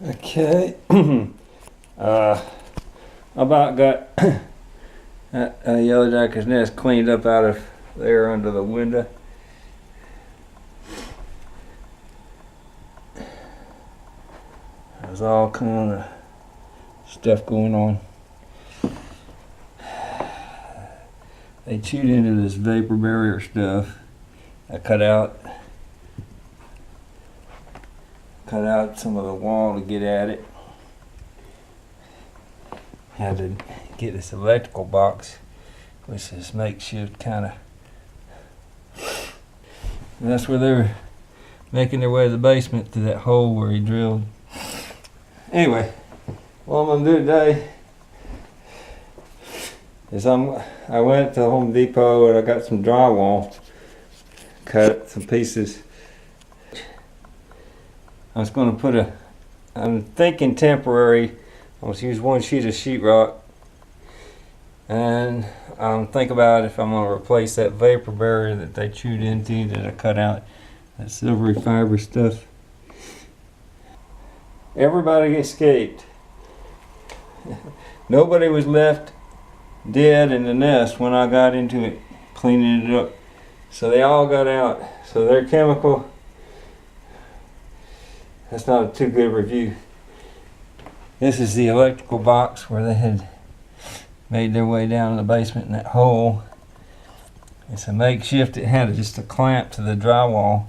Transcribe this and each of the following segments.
Okay. I about got that yellowjacker's nest cleaned up out of there under the window. There's all kind of stuff going on. They chewed into this vapor barrier stuff. I cut out some of the wall to get at it. Had to get this electrical box, which is makeshift kind of. And that's where they're making their way to the basement through that hole where he drilled. Anyway, what I'm gonna do today is I went to Home Depot and I got some drywall, cut some pieces. I was going to put I'm thinking temporary. I'm going to use one sheet of sheetrock, and I'm thinking about if I'm going to replace that vapor barrier that they chewed into, that I cut out, that silvery fiber stuff. Everybody escaped. Nobody was left dead in the nest when I got into it, cleaning it up. So they all got out. So their chemical, that's not a too good review. This is the electrical box where they had made their way down in the basement in that hole. It's a makeshift. It had just a clamp to the drywall.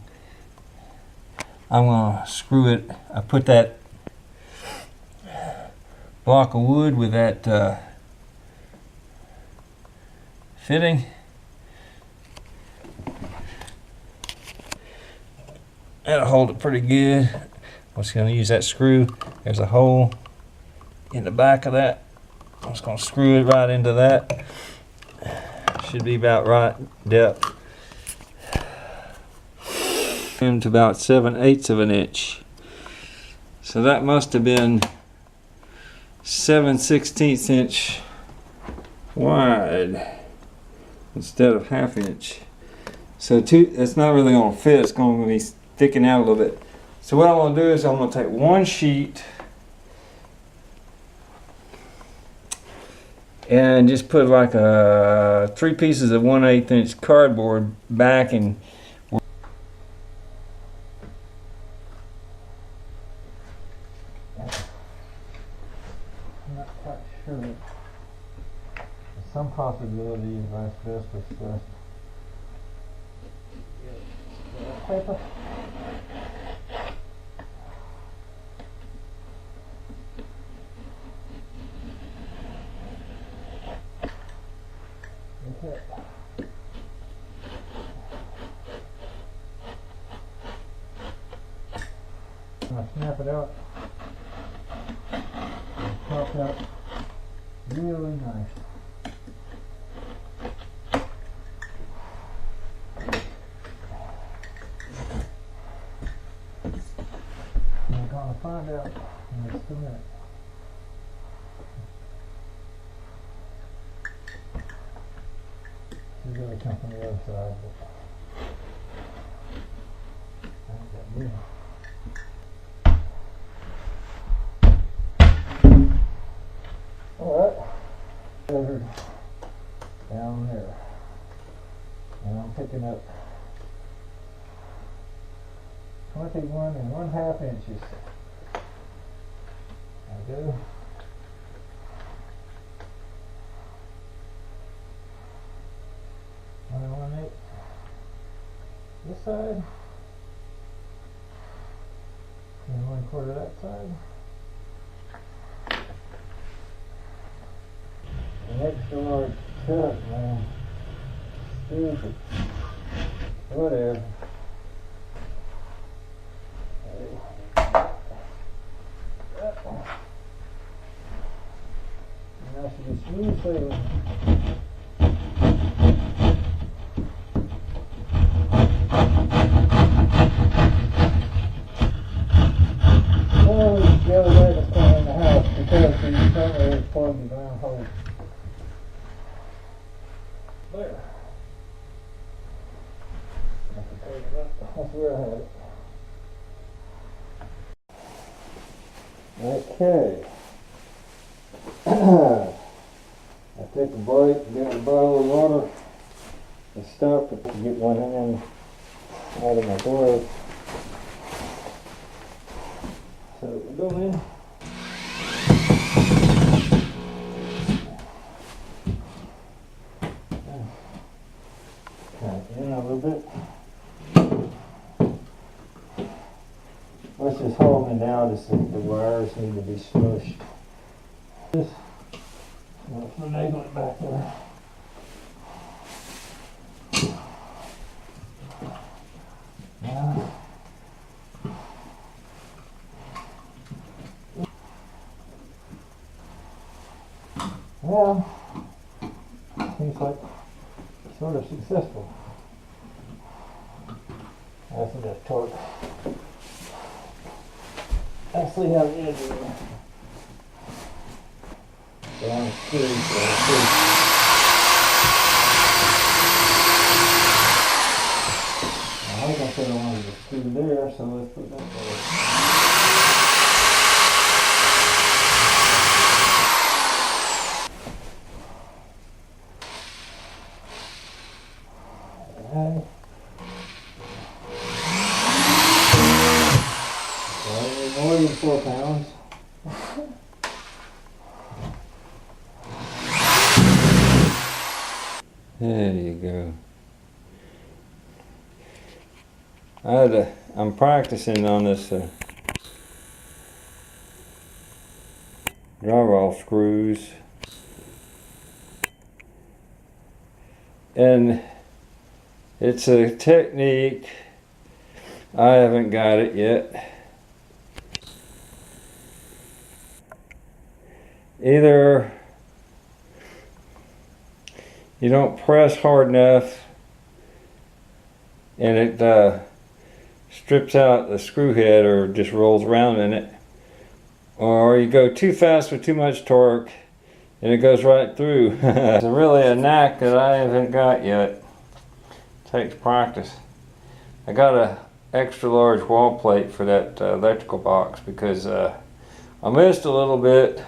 I'm gonna screw it. I put that block of wood with that fitting. That'll hold it pretty good. I'm just going to use that screw. There's a hole in the back of that. I'm just going to screw it right into that. Should be about right depth. To about 7/8 of an inch. So that must have been 7/16 inch wide instead of ½ inch. So it's not really going to fit. It's going to be sticking out a little bit. So what I'm going to do is I'm going to take one sheet and just put like 3 pieces of 1/8 inch cardboard back and I'm not quite sure. There's some possibility of asbestos stuff. Paper. Okay. I snap it out and pop out really nice. I'm gonna find out in just a minute. She's gonna come from the other side, but I ain't got room. Alright, down there, and I'm picking up 21 1/2 inches. I go. And 1/8 this side, and 1/4 that side. The extra large cut, man. Stupid. Whatever. Now she gets smooth sailing. Oh, the other way to stay in the house because she's somewhere plugged the ground hole. There. That's where I had it. Okay. I took a break, got a bottle of water and stopped to get one hand out of my glove. So we'll go in. In a little bit. What's just holding it out is that the wires need to be smushed. This, finagle it back there. Well, seems like sort of successful. That's enough torque. Actually have the edge in there. Down through, I think I said I wanted to screw there, so let's put that there. More than 4 pounds. There you go. I'm practicing on this drywall screws, and it's a technique. I haven't got it yet. Either you don't press hard enough and it strips out the screw head or just rolls around in it, or you go too fast with too much torque and it goes right through. It's really a knack that I haven't got yet. It takes practice. I got a extra large wall plate for that electrical box because I missed a little bit.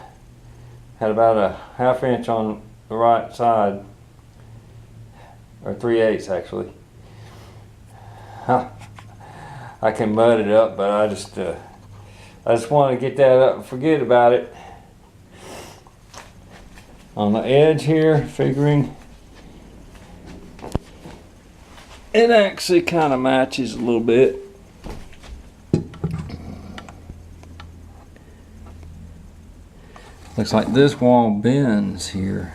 Had about a 1/2 inch on the right side, or 3/8 actually. I can mud it up, but I just want to get that up and forget about it. On the edge here, figuring it actually kind of matches a little bit. Looks like this wall bends here.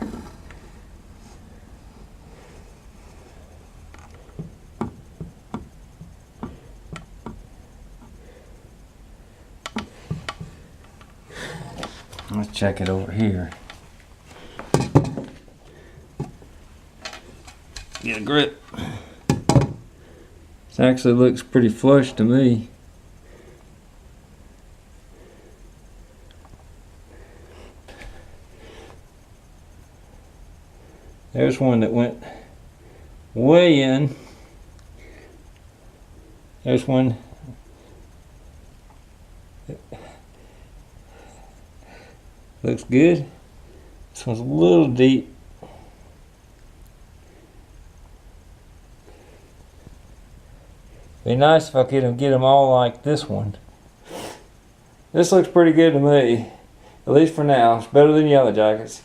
Let's check it over here. Get a grip. This actually looks pretty flush to me. There's one that went way in. There's one. Looks good. This one's a little deep. Be nice if I could get them all like this one. This looks pretty good to me, at least for now. It's better than Yellow Jackets.